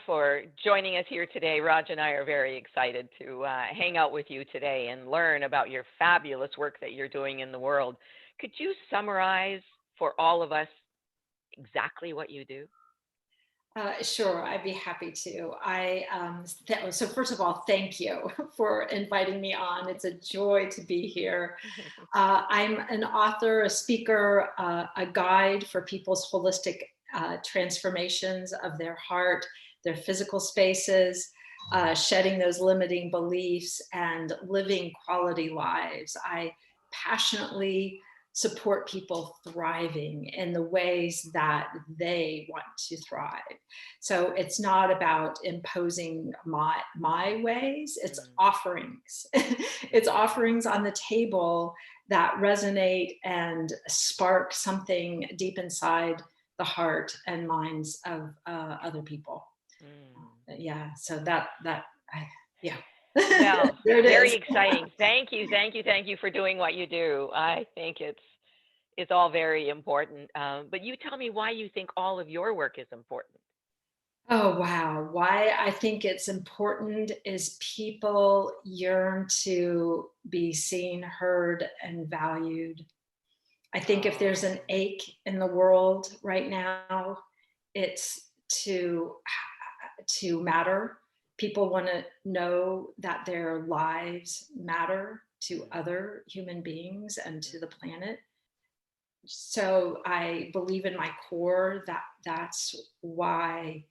for joining us here today. Raj and I are very excited to hang out with you today and learn about your fabulous work that you're doing in the world. Could you summarize for all of us exactly what you do? Sure, I'd be happy to. So first of all, thank you for inviting me on. It's a joy to be here. I'm an author, a speaker, a guide for people's holistic transformations of their heart, their physical spaces, shedding those limiting beliefs and living quality lives. I passionately support people thriving in the ways that they want to thrive. So it's not about imposing my ways, it's offerings. It's offerings on the table that resonate and spark something deep inside the heart and minds of other people. Yeah, so yeah. Well, There it very is. exciting. Thank you for doing what you do. I think it's all very important. But you tell me why you think all of your work is important. Oh, wow. Why I think it's important is people yearn to be seen, heard, and valued. I think if there's an ache in the world right now, it's to matter. People want to know that their lives matter to other human beings and to the planet. So I believe in my core that that's why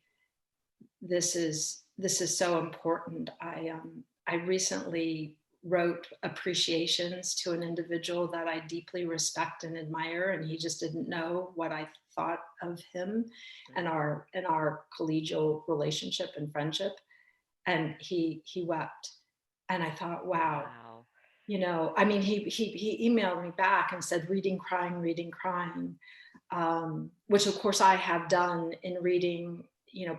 this is so important. I recently wrote appreciations to an individual that I deeply respect and admire, and he just didn't know what I thought of him and our collegial relationship and friendship. And he wept. And I thought, wow. I mean, he emailed me back and said, reading, crying, which of course I have done in reading,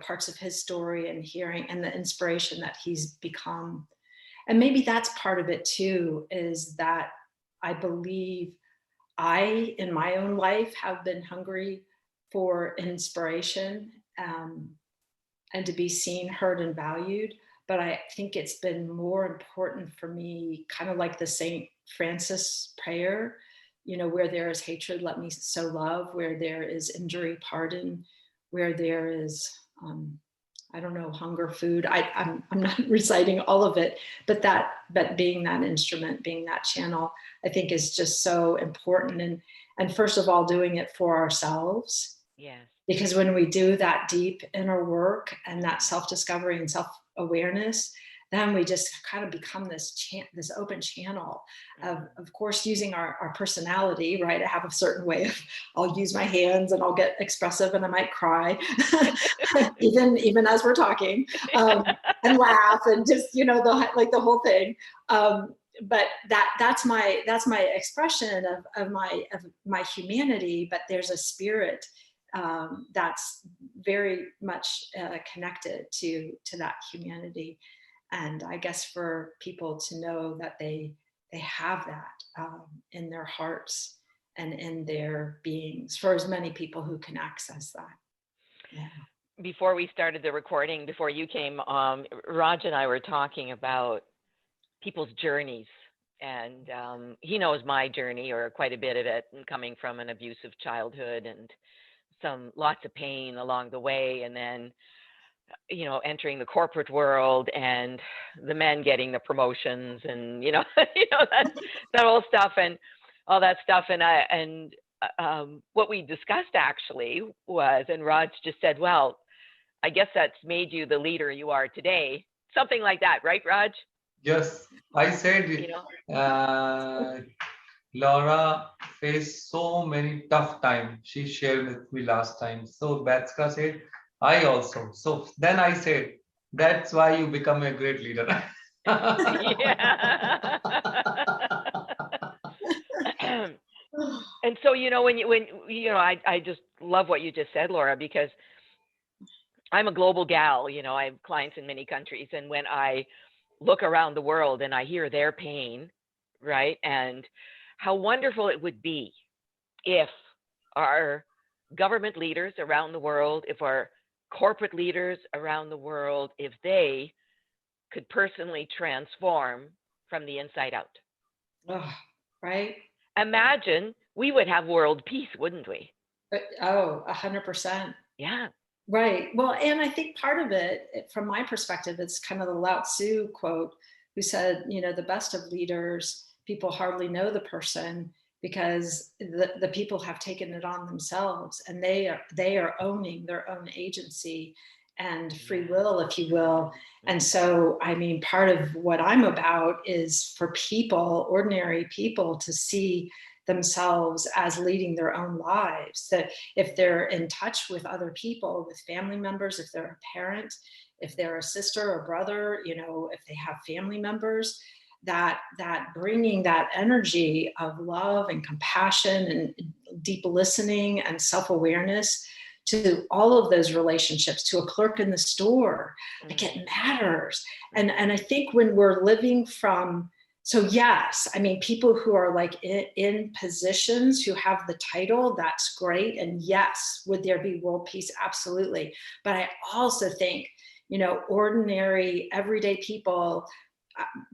parts of his story and hearing and the inspiration that he's become. And maybe that's part of it too, is that I believe I, in my own life, have been hungry for inspiration and to be seen, heard, and valued. But I think it's been more important for me, kind of like the St. Francis prayer, where there is hatred, let me sow love, where there is injury, pardon, where there is, I don't know, hunger, food. I'm not reciting all of it, but being that instrument, being that channel, I think is just so important. And first of all, doing it for ourselves. Yes. Because when we do that deep inner work and that self-discovery and self-awareness, then we just kind of become this open channel of course, using our personality, right? I have a certain way of, I'll use my hands and I'll get expressive and I might cry, even as we're talking, and laugh and just, the whole thing. But that's my expression of my humanity, but there's a spirit that's very much connected to that humanity. And I guess for people to know that they have that in their hearts and in their beings, for as many people who can access that. Yeah. Before we started the recording, before you came, Raj and I were talking about people's journeys. And he knows my journey, or quite a bit of it, and coming from an abusive childhood and lots of pain along the way, and then entering the corporate world and the men getting the promotions and that whole stuff and all that stuff. And what we discussed actually was, and Raj just said, well, I guess that's made you the leader you are today. Something like that, right, Raj? Yes, I said, Laura faced so many tough times. She shared with me last time. So Betska said, I also. So then I said, that's why you become a great leader. Yeah. And so, I just love what you just said, Laura, because I'm a global gal. I have clients in many countries. And when I look around the world and I hear their pain, right, and how wonderful it would be if our government leaders around the world, if our corporate leaders around the world if they could personally transform from the inside out. Oh, right. Imagine we would have world peace, wouldn't we? Oh, 100%. Yeah. Right. Well, and I think part of it, from my perspective, it's kind of the Lao Tzu quote, who said, the best of leaders, people hardly know the person because the people have taken it on themselves, and they are owning their own agency and free will, if you will. And so, I mean, part of what I'm about is for people, ordinary people, to see themselves as leading their own lives, that if they're in touch with other people, with family members, if they're a parent, if they're a sister or brother, if they have family members, that bringing that energy of love and compassion and deep listening and self-awareness to all of those relationships, to a clerk in the store, like it matters. And I think when we're living from, so yes, I mean, people who are like in positions, who have the title, that's great. And yes, would there be world peace? Absolutely. But I also think, ordinary, everyday people,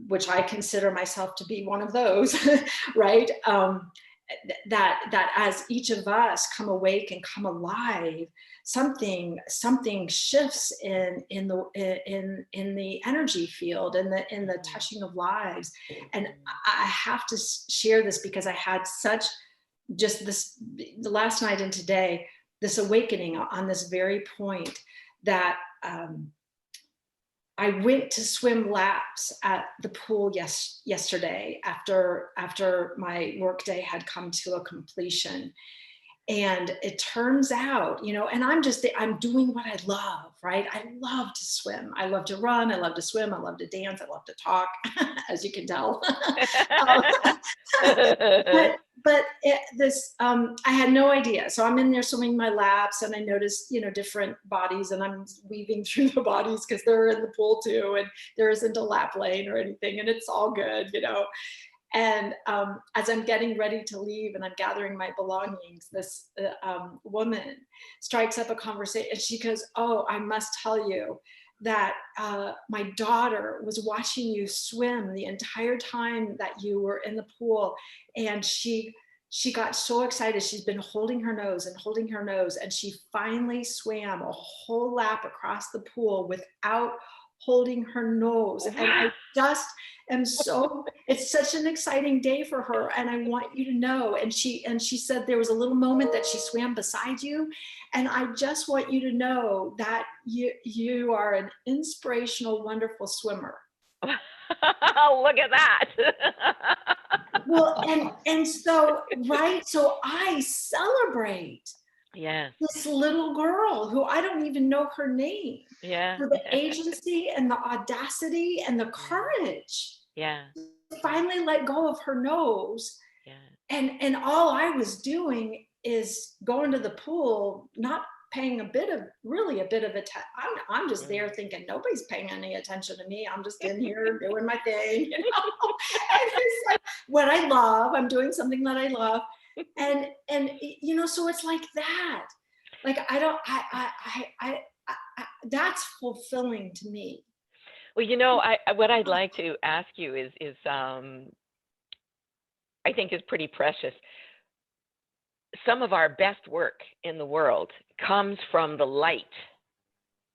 which I consider myself to be one of those, right? That as each of us come awake and come alive, something shifts in the energy field, in the touching of lives. And I have to share this because I had such just this the last night and today, this awakening on this very point, that I went to swim laps at the pool yesterday after my workday had come to a completion. And it turns out, and I'm doing what I love, right? I love to swim. I love to run. I love to swim. I love to dance. I love to talk, as you can tell. But I had no idea. So I'm in there swimming my laps, and I noticed, different bodies, and I'm weaving through the bodies because they're in the pool too, and there isn't a lap lane or anything, and it's all good, And as I'm getting ready to leave and I'm gathering my belongings, this woman strikes up a conversation, and she goes, "Oh, I must tell you that my daughter was watching you swim the entire time that you were in the pool, and she got so excited. She's been holding her nose, and she finally swam a whole lap across the pool without holding her nose." And I just am it's such an exciting day for her, and I want you to know. And she said there was a little moment that she swam beside you, and I just want you to know that you are an inspirational, wonderful swimmer. Look at that. Well, and so, right, so I celebrate this little girl who I don't even know her name, for the agency and the audacity and the courage to finally let go of her nose. And all I was doing is going to the pool, not paying a bit of attention. I'm just there thinking nobody's paying any attention to me. I'm just in here doing my thing, And it's like what I love. I'm doing something that I love. And so it's like that. Like I that's fulfilling to me. Well, what I'd like to ask you is I think is pretty precious. Some of our best work in the world comes from the light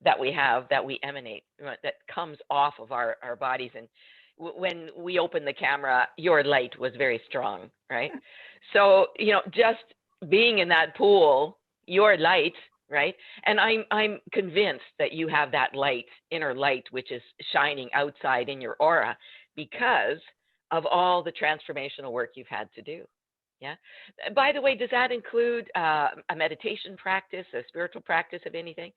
that we have, that we emanate, that comes off of our bodies. And when we opened the camera, your light was very strong, right? So, just being in that pool, your light, right? And I'm convinced that you have that light, inner light, which is shining outside in your aura because of all the transformational work you've had to do. Yeah. By the way, does that include a meditation practice, a spiritual practice of anything?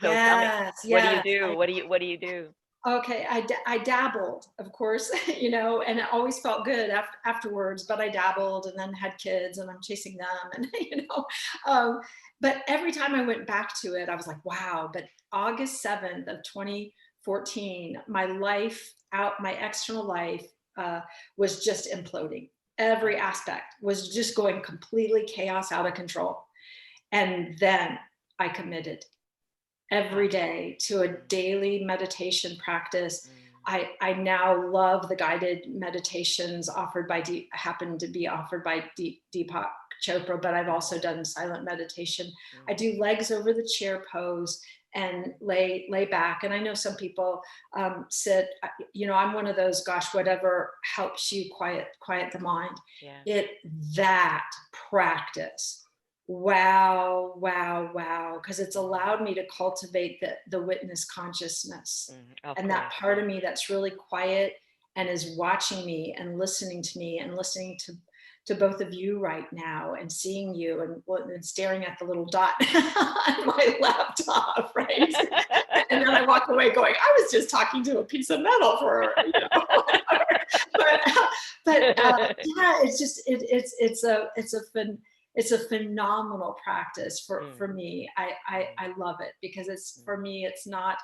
So tell me, what do you do? What do you do? Okay, I dabbled, of course, and it always felt good afterwards, but I dabbled and then had kids and I'm chasing them and, but every time I went back to it, I was like, wow. But August 7th of 2014, my external life was just imploding. Every aspect was just going completely chaos, out of control. And then I committed. every day to a daily meditation practice. Mm. I now love the guided meditations offered by happen to be offered by Deepak Chopra, but I've also done silent meditation. I do legs over the chair pose and lay back. And I know some people sit, you know, I'm one of those, gosh, whatever helps you quiet the mind. Yeah. That practice. Wow. Because it's allowed me to cultivate the witness consciousness. And that part of me that's really quiet and is watching me and listening to me and listening to both of you right now and seeing you and staring at the little dot on my laptop, right? And then I walk away going, I was just talking to a piece of metal for, you know, but yeah, it's just, it's a phenomenal practice for me. I love it because it's, for me, it's not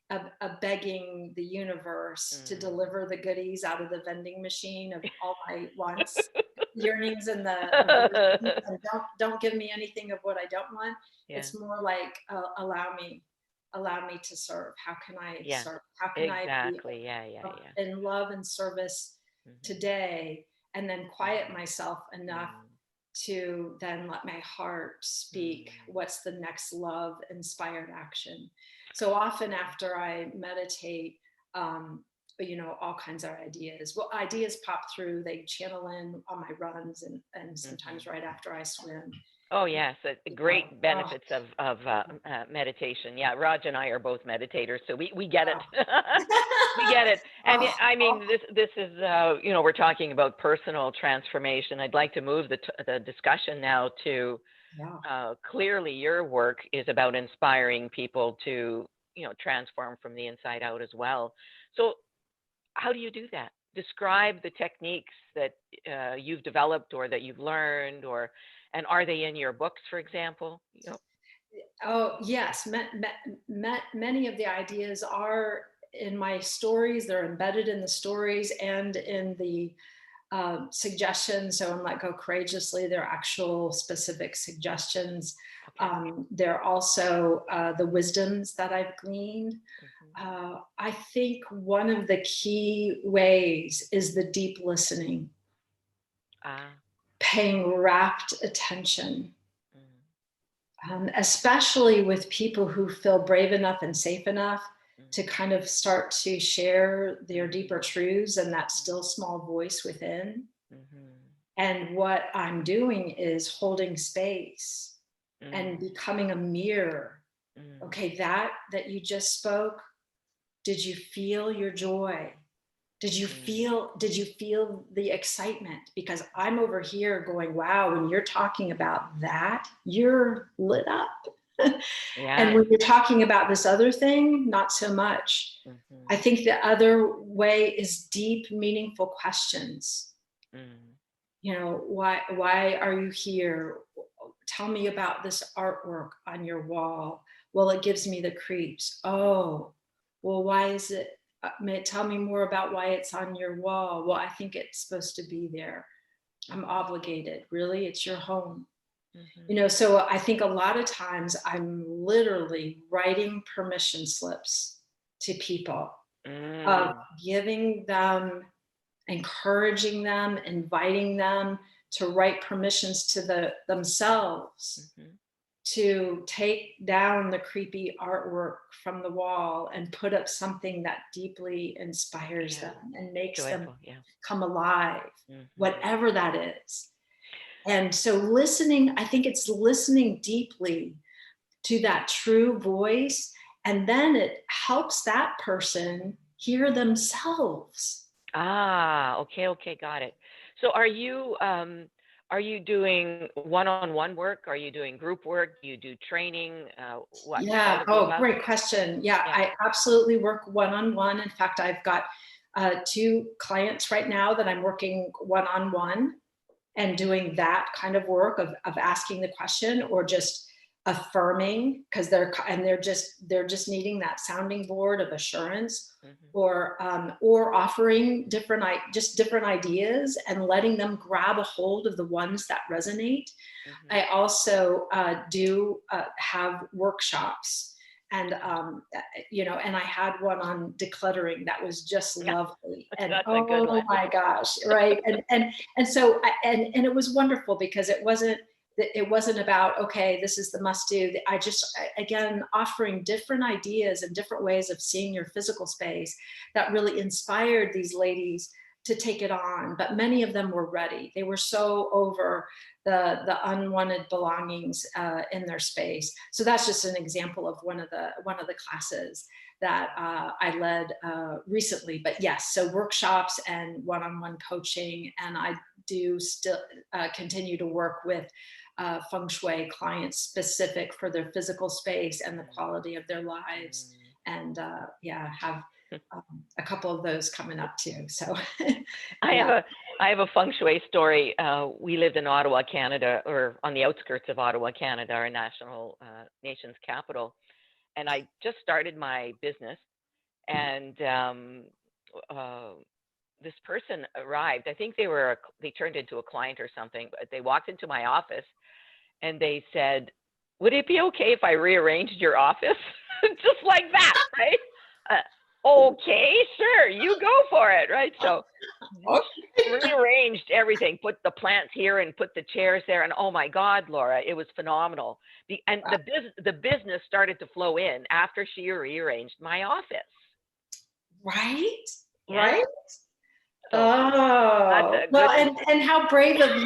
a begging the universe to deliver the goodies out of the vending machine of all my wants, yearnings, and and don't give me anything of what I don't want. Yeah. It's more like allow me to serve. How can I serve? How can I be in love and service today, and then quiet myself enough to then let my heart speak what's the next love inspired action. So often after I meditate, you know, all kinds of ideas pop through, they channel in on my runs and sometimes right after I swim. Oh yes, great benefits of meditation. Yeah, Raj and I are both meditators, so we get it. We get it. And I mean, this is you know, we're talking about personal transformation. I'd like to move the discussion now to clearly your work is about inspiring people to, you know, transform from the inside out as well. So how do you do that? Describe the techniques that you've developed or that you've learned, and are they in your books, for example? You know? Oh, yes. Many of the ideas are in my stories. They're embedded in the stories and in the suggestions. So in Let Go Courageously, they're actual specific suggestions. They're also the wisdoms that I've gleaned. I think one of the key ways is the deep listening. Paying rapt attention, especially with people who feel brave enough and safe enough to kind of start to share their deeper truths and that still small voice within. And what I'm doing is holding space and becoming a mirror. Okay, that you just spoke, did you feel your joy? Did you feel the excitement? Because I'm over here going, wow, when you're talking about that, you're lit up. And when you're talking about this other thing, not so much. I think the other way is deep, meaningful questions. You know, why are you here? Tell me about this artwork on your wall. Well, it gives me the creeps. Oh, well, why is it? Tell me more about why it's on your wall. Well, I think it's supposed to be there. I'm obligated. Really? It's your home. You know, so I think a lot of times I'm literally writing permission slips to people, giving them, encouraging them, inviting them to write permissions to themselves to take down the creepy artwork from the wall and put up something that deeply inspires them and makes them come alive, whatever that is. And so listening, I think it's listening deeply to that true voice, and then it helps that person hear themselves. Okay, got it. So are you doing one-on-one work? Are you doing group work? Do you do training? What? Yeah. Oh, great question. Yeah, I absolutely work one-on-one. In fact, I've got 2 clients right now that I'm working one-on-one and doing that kind of work of asking the question or just affirming, because they're just needing that sounding board of assurance, or offering different ideas and letting them grab a hold of the ones that resonate. I also do have workshops, And, you know, and I had one on decluttering that was just lovely. And That's a good oh one. my gosh, right. And so, and it was wonderful because it wasn't about, okay, this is the must do. I just, again, offering different ideas and different ways of seeing your physical space that really inspired these ladies to take it on. But many of them were ready. They were so over the unwanted belongings in their space. So that's just an example of one of the classes that I led recently. But yes, so workshops and one-on-one coaching, and I do still continue to work with Feng Shui clients specific for their physical space and the quality of their lives. And yeah, have a couple of those coming up too. So I have a feng shui story. We lived in Ottawa, Canada, or on the outskirts of Ottawa, Canada, our nation's capital. And I just started my business, and this person arrived. I think they turned into a client or something, but they walked into my office and they said, "Would it be okay if I rearranged your office?" Just like that, right? Okay, sure, you go for it, right? So rearranged everything, put the plants here and put the chairs there, and oh my God, Laura, it was phenomenal. The business started to flow in after she rearranged my office. Right, Yeah. right. So Oh, well, and how brave of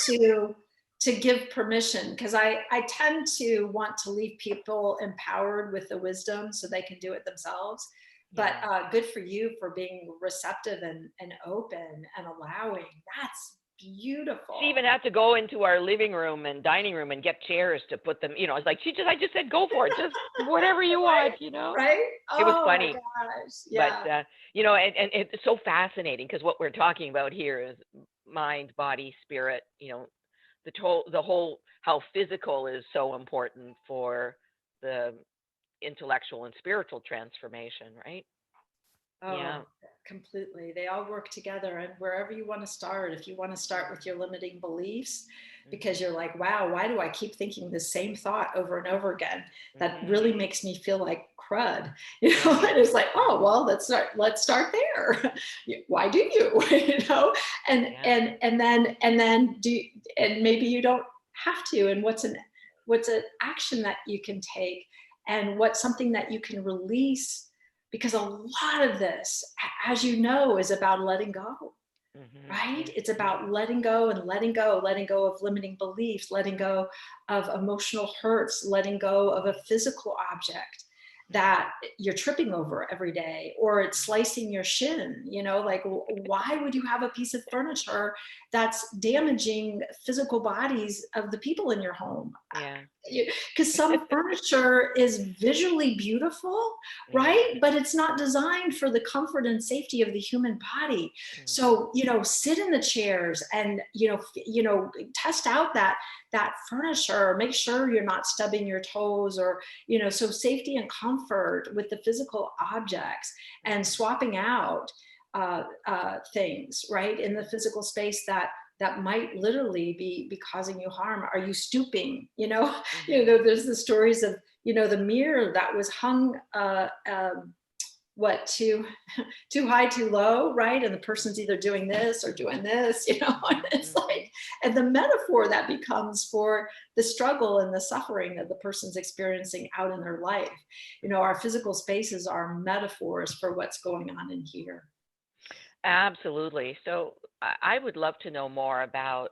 you to give permission, because I tend to want to leave people empowered with the wisdom so they can do it themselves. But good for you for being receptive and open and allowing. That's beautiful. She even had to go into our living room and dining room and get chairs to put them, you know, it's like I just said, go for it, just whatever you want, you know. Right? It was funny. My gosh. Yeah. But you know, and it's so fascinating because what we're talking about here is mind, body, spirit, you know, the whole how physical is so important for the intellectual and spiritual transformation, right? Oh, Yeah. completely. They all work together. And wherever you want to start, if you want to start with your limiting beliefs, because you're like, wow, why do I keep thinking the same thought over and over again? That really makes me feel like crud. You know, and it's like, oh, well, let's start there. Why do you? You know, and maybe you don't have to. And what's an action that you can take, and what's something that you can release, because a lot of this, as you know, is about letting go. Right? It's about letting go and letting go of limiting beliefs, letting go of emotional hurts, letting go of a physical object that you're tripping over every day, or it's slicing your shin. You know, like, why would you have a piece of furniture that's damaging physical bodies of the people in your home? Yeah. Because some furniture is visually beautiful, right? But it's not designed for the comfort and safety of the human body. So, you know, sit in the chairs and, you know, test out that furniture, make sure you're not stubbing your toes, or, you know, so safety and comfort with the physical objects, and swapping out things, right, in the physical space that might literally be causing you harm. Are you stooping? You know, you know, there's the stories of, you know, the mirror that was hung too high, too low, right? And the person's either doing this or doing this, you know, and it's like, and the metaphor that becomes for the struggle and the suffering that the person's experiencing out in their life. You know, our physical spaces are metaphors for what's going on in here. Absolutely. So I would love to know more about,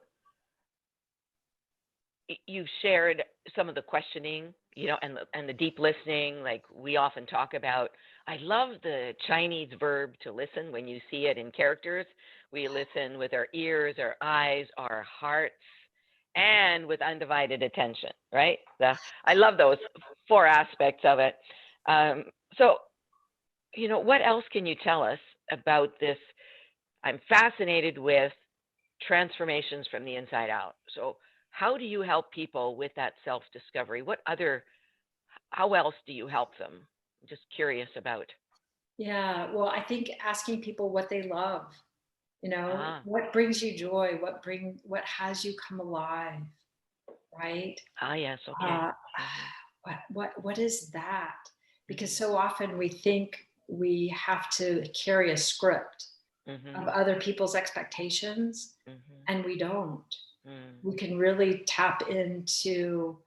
you've shared some of the questioning, you know, and the deep listening, like we often talk about. I love the Chinese verb to listen. When you see it in characters, we listen with our ears, our eyes, our hearts, and with undivided attention, right? I love those 4 aspects of it. So, you know, what else can you tell us about this? I'm fascinated with transformations from the inside out. So how do you help people with that self-discovery? How else do you help them? I'm just curious about. Yeah, well, I think asking people what they love, you know, what brings you joy, what has you come alive, right? Yes, okay. What is that? because so often we think we have to carry a script of other people's expectations, and we don't. We can really tap into,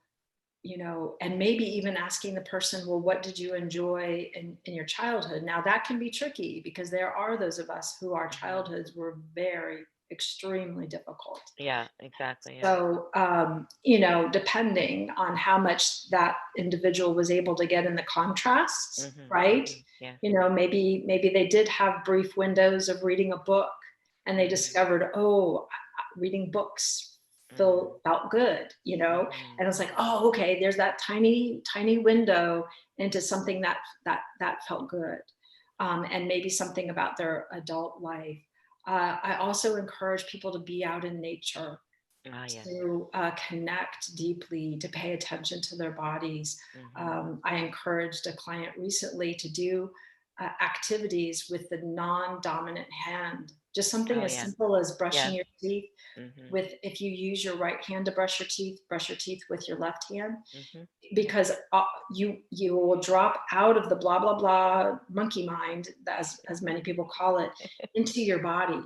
you know, and maybe even asking the person, well, what did you enjoy in your childhood? Now that can be tricky because there are those of us who our childhoods were very extremely difficult. Yeah, exactly. Yeah. So, you know, depending on how much that individual was able to get in the contrasts, right? Yeah. You know, maybe they did have brief windows of reading a book and they discovered, oh, reading books felt good, you know? And it's like, oh, okay, there's that tiny window into something that felt good. And maybe something about their adult life. I also encourage people to be out in nature, to connect deeply, to pay attention to their bodies. I encouraged a client recently to do activities with the non-dominant hand, just something as simple as brushing your teeth. With, if you use your right hand to brush your teeth with your left hand, because you will drop out of the blah blah blah monkey mind, as many people call it, into your body.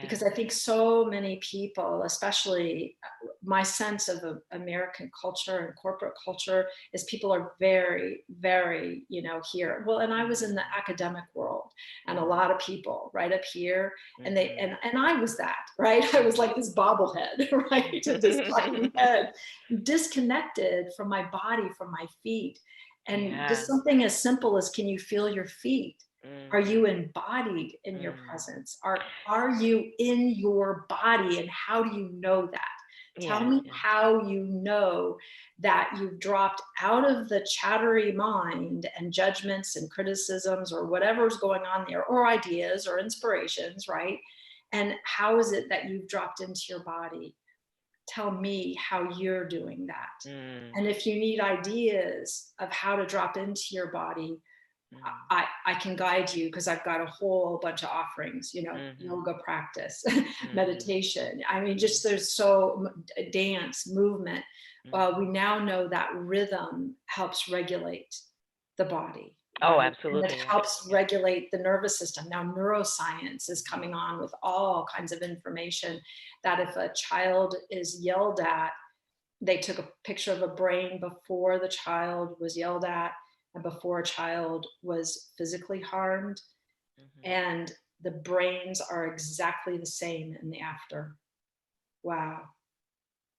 Because I think so many people, especially my sense of American culture and corporate culture, is people are very, very, you know, here. Well, and I was in the academic world, and a lot of people right up here, and they and I was that, right? I was like this bobblehead, right? This tiny head, disconnected from my body, from my feet. And just something as simple as, can you feel your feet? Are you embodied in your presence? Are you in your body? And how do you know that? Tell me how you know that you've dropped out of the chattery mind and judgments and criticisms or whatever's going on there, or ideas or inspirations, right? And how is it that you've dropped into your body? Tell me how you're doing that. And if you need ideas of how to drop into your body, I can guide you, because I've got a whole bunch of offerings, you know, yoga practice, meditation. I mean, just there's so dance, movement. We now know that rhythm helps regulate the body. Oh, right? absolutely. And it helps regulate the nervous system. Now, neuroscience is coming on with all kinds of information that if a child is yelled at, they took a picture of a brain before the child was yelled at and before a child was physically harmed. And the brains are exactly the same in the after. Wow.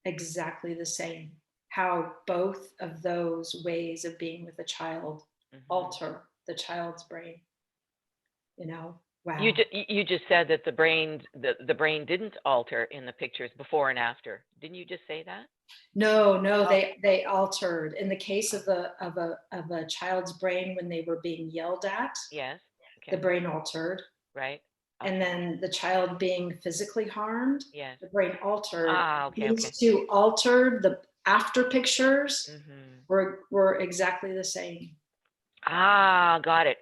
Exactly the same. How both of those ways of being with a child alter the child's brain. You know, wow. You just said that the brain didn't alter in the pictures before and after. Didn't you just say that? No, they altered. In the case of a child's brain when they were being yelled at, yes, the brain altered. Right. And then the child being physically harmed, yes, the brain altered. These two altered. The after pictures were exactly the same. Got it.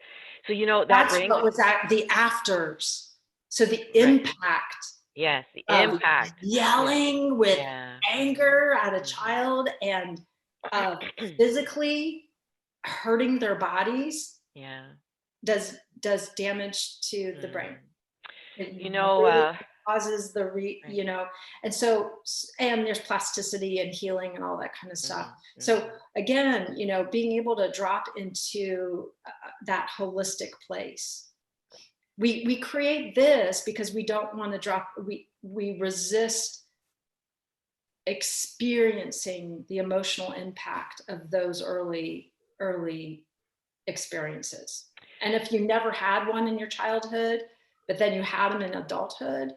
So, you know, that's what was at the afters. So the impact. Yes, the impact. Yelling with anger at a child and physically hurting their bodies does damage to the brain. You know, really causes the you know, and so, and there's plasticity and healing and all that kind of stuff. So again, you know, being able to drop into that holistic place. We create this because we don't want to drop, we resist experiencing the emotional impact of those early experiences. And if you never had one in your childhood, but then you had them in adulthood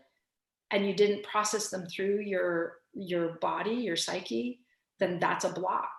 and you didn't process them through your body, your psyche, then that's a block.